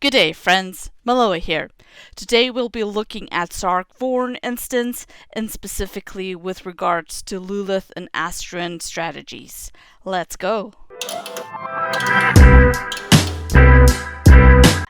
G'day friends, Miloa here. Today we'll be looking at Sarch Vorn instance, and specifically with regards to Luilloth and Astoryn strategies. Let's go!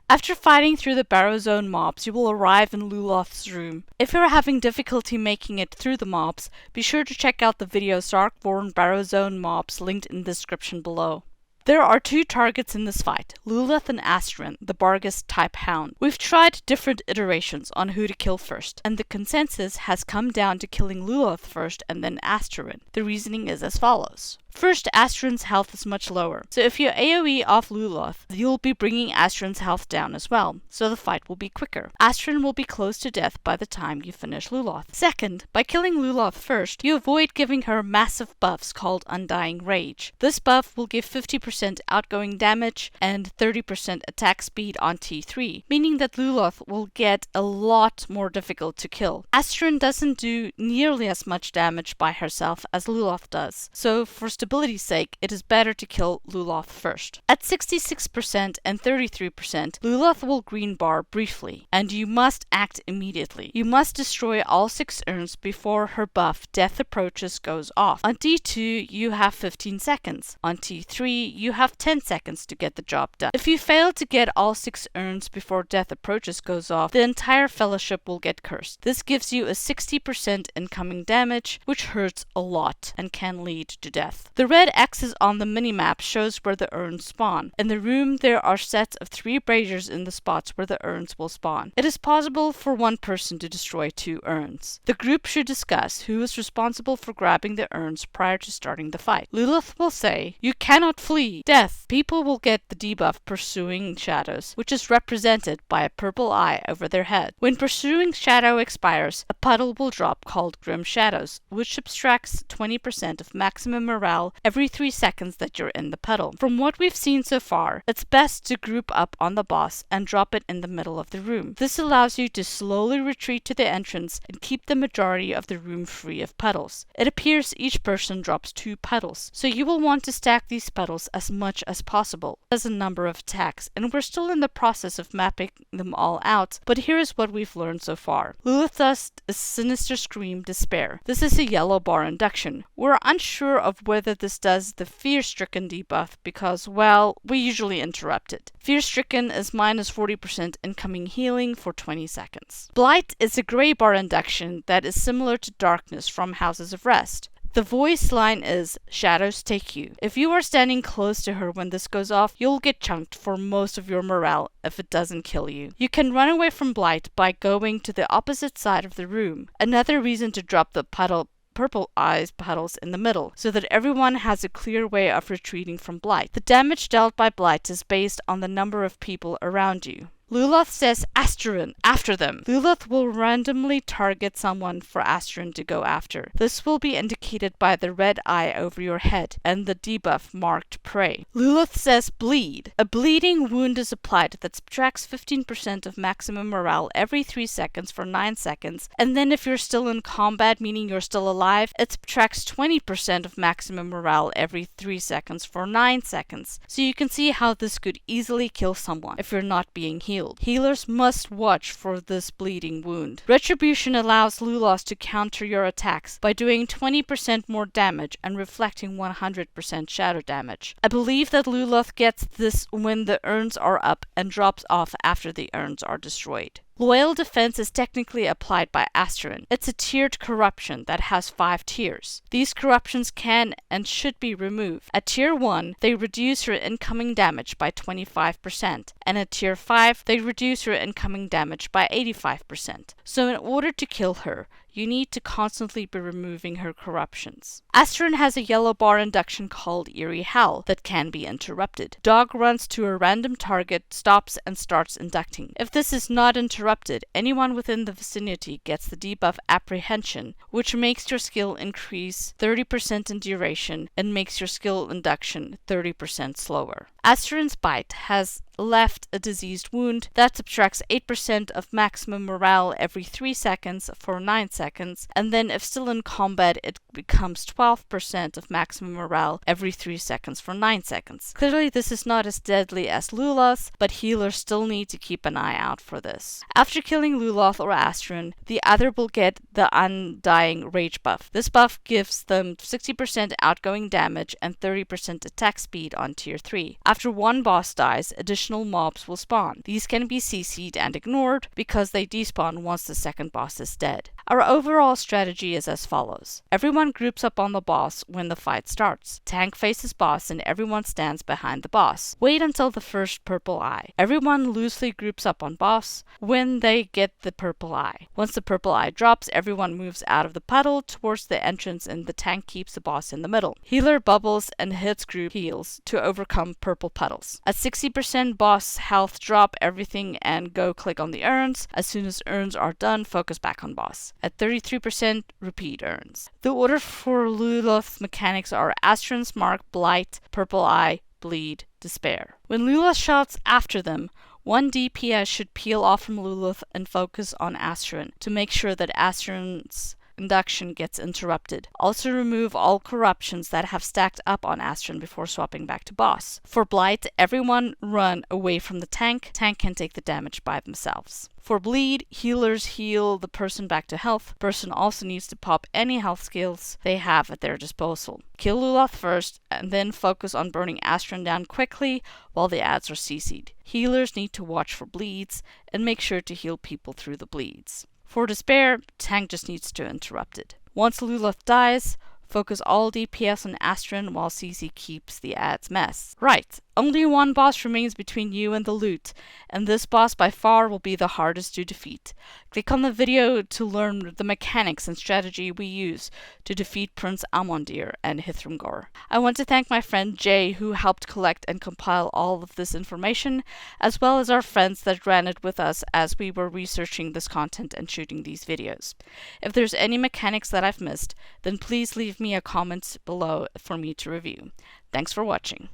After fighting through the Barrow Zone mobs, you will arrive in Luilloth's room. If you're having difficulty making it through the mobs, be sure to check out the video Sarch Vorn Barrow Zone mobs linked in the description below. There are two targets in this fight, Luilloth and Astoryn, the Barghest type hound. We've tried different iterations on who to kill first, and the consensus has come down to killing Luilloth first and then Astoryn. The reasoning is as follows. First, Astoryn's health is much lower, so if you AoE off Luilloth, you'll be bringing Astoryn's health down as well, so the fight will be quicker. Astoryn will be close to death by the time you finish Luilloth. Second, by killing Luilloth first, you avoid giving her massive buffs called Undying Rage. This buff will give 50% outgoing damage and 30% attack speed on T3, meaning that Luilloth will get a lot more difficult to kill. Astoryn doesn't do nearly as much damage by herself as Luilloth does, so for stability's sake, it is better to kill Luilloth first. At 66% and 33%, Luilloth will green bar briefly, and you must act immediately. You must destroy all 6 urns before her buff Death Approaches goes off. On T2, you have 15 seconds. On T3, you have 10 seconds to get the job done. If you fail to get all 6 urns before Death Approaches goes off, the entire fellowship will get cursed. This gives you a 60% incoming damage, which hurts a lot and can lead to death. The red X's on the minimap shows where the urns spawn. In the room, there are sets of 3 braziers in the spots where the urns will spawn. It is possible for one person to destroy 2 urns. The group should discuss who is responsible for grabbing the urns prior to starting the fight. Luilloth will say, "You cannot flee. Death." People will get the debuff Pursuing Shadows, which is represented by a purple eye over their head. When Pursuing Shadow expires, a puddle will drop called Grim Shadows, which subtracts 20% of maximum morale every 3 seconds that you're in the puddle. From what we've seen so far, it's best to group up on the boss and drop it in the middle of the room. This allows you to slowly retreat to the entrance and keep the majority of the room free of puddles. It appears each person drops 2 puddles, so you will want to stack these puddles as much as possible as a number of attacks, and we're still in the process of mapping them all out, but here is what we've learned so far. Luilloth does a Sinister Scream Despair. This is a yellow bar induction. We're unsure of whether this does the Fear Stricken debuff because, well, we usually interrupt it. Fear Stricken is minus 40% incoming healing for 20 seconds. Blight is a gray bar induction that is similar to Darkness from Houses of Rest. The voice line is, "Shadows take you." If you are standing close to her when this goes off, you'll get chunked for most of your morale if it doesn't kill you. You can run away from Blight by going to the opposite side of the room. Another reason to drop the purple eyes puddles in the middle, so that everyone has a clear way of retreating from Blight. The damage dealt by Blight is based on the number of people around you. Luilloth says, "Astoryn, after them." Luilloth will randomly target someone for Astoryn to go after. This will be indicated by the red eye over your head and the debuff marked prey. Luilloth says, "Bleed." A bleeding wound is applied that subtracts 15% of maximum morale every 3 seconds for 9 seconds, and then if you're still in combat, meaning you're still alive, it subtracts 20% of maximum morale every 3 seconds for 9 seconds. So you can see how this could easily kill someone if you're not being healed. Healers must watch for this bleeding wound. Retribution allows Luilloth to counter your attacks by doing 20% more damage and reflecting 100% shadow damage. I believe that Luilloth gets this when the urns are up and drops off after the urns are destroyed. Loyal Defense is technically applied by Astoryn. It's a tiered corruption that has 5 tiers. These corruptions can and should be removed. At tier 1, they reduce her incoming damage by 25%, and at tier 5, they reduce her incoming damage by 85%. So in order to kill her, you need to constantly be removing her corruptions. Astoryn has a yellow bar induction called Eerie Howl that can be interrupted. Dog runs to a random target, stops, and starts inducting. If this is not interrupted, anyone within the vicinity gets the debuff Apprehension, which makes your skill increase 30% in duration and makes your skill induction 30% slower. Astoryn's bite has left a diseased wound that subtracts 8% of maximum morale every 3 seconds for 9 seconds, and then if still in combat it becomes 12% of maximum morale every 3 seconds for 9 seconds. Clearly this is not as deadly as Luilloth, but healers still need to keep an eye out for this. After killing Luilloth or Astoryn, the other will get the Undying Rage buff. This buff gives them 60% outgoing damage and 30% attack speed on tier 3. After one boss dies, additional mobs will spawn. These can be CC'd and ignored because they despawn once the second boss is dead. Our overall strategy is as follows. Everyone groups up on the boss when the fight starts. Tank faces boss and everyone stands behind the boss. Wait until the first purple eye. Everyone loosely groups up on boss when they get the purple eye. Once the purple eye drops, everyone moves out of the puddle towards the entrance and the tank keeps the boss in the middle. Healer bubbles and hits group heals to overcome purple puddles. At 60% boss health, drop everything and go click on the urns. As soon as urns are done, focus back on boss. At 33%, repeat urns. The order for Luilloth mechanics are Astoryn's Mark, Blight, Purple Eye, Bleed, Despair. When Luilloth shouts after them, one DPS should peel off from Luilloth and focus on Astoryn to make sure that Astoryn's induction gets interrupted. Also remove all corruptions that have stacked up on Astoryn before swapping back to boss. For Blight, everyone run away from the tank. Tank can take the damage by themselves. For Bleed, healers heal the person back to health. Person also needs to pop any health skills they have at their disposal. Kill Luilloth first and then focus on burning Astoryn down quickly while the ads are CC'd. Healers need to watch for bleeds and make sure to heal people through the bleeds. For Despair, tank just needs to interrupt it. Once Luilloth dies, focus all DPS on Astoryn while CC keeps the ads mess. Right, only one boss remains between you and the loot, and this boss by far will be the hardest to defeat. Click on the video to learn the mechanics and strategy we use to defeat Prince Amondir and Hithramgor. I want to thank my friend Jay who helped collect and compile all of this information, as well as our friends that ran it with us as we were researching this content and shooting these videos. If there's any mechanics that I've missed, then please leave me a comment below for me to review. Thanks for watching.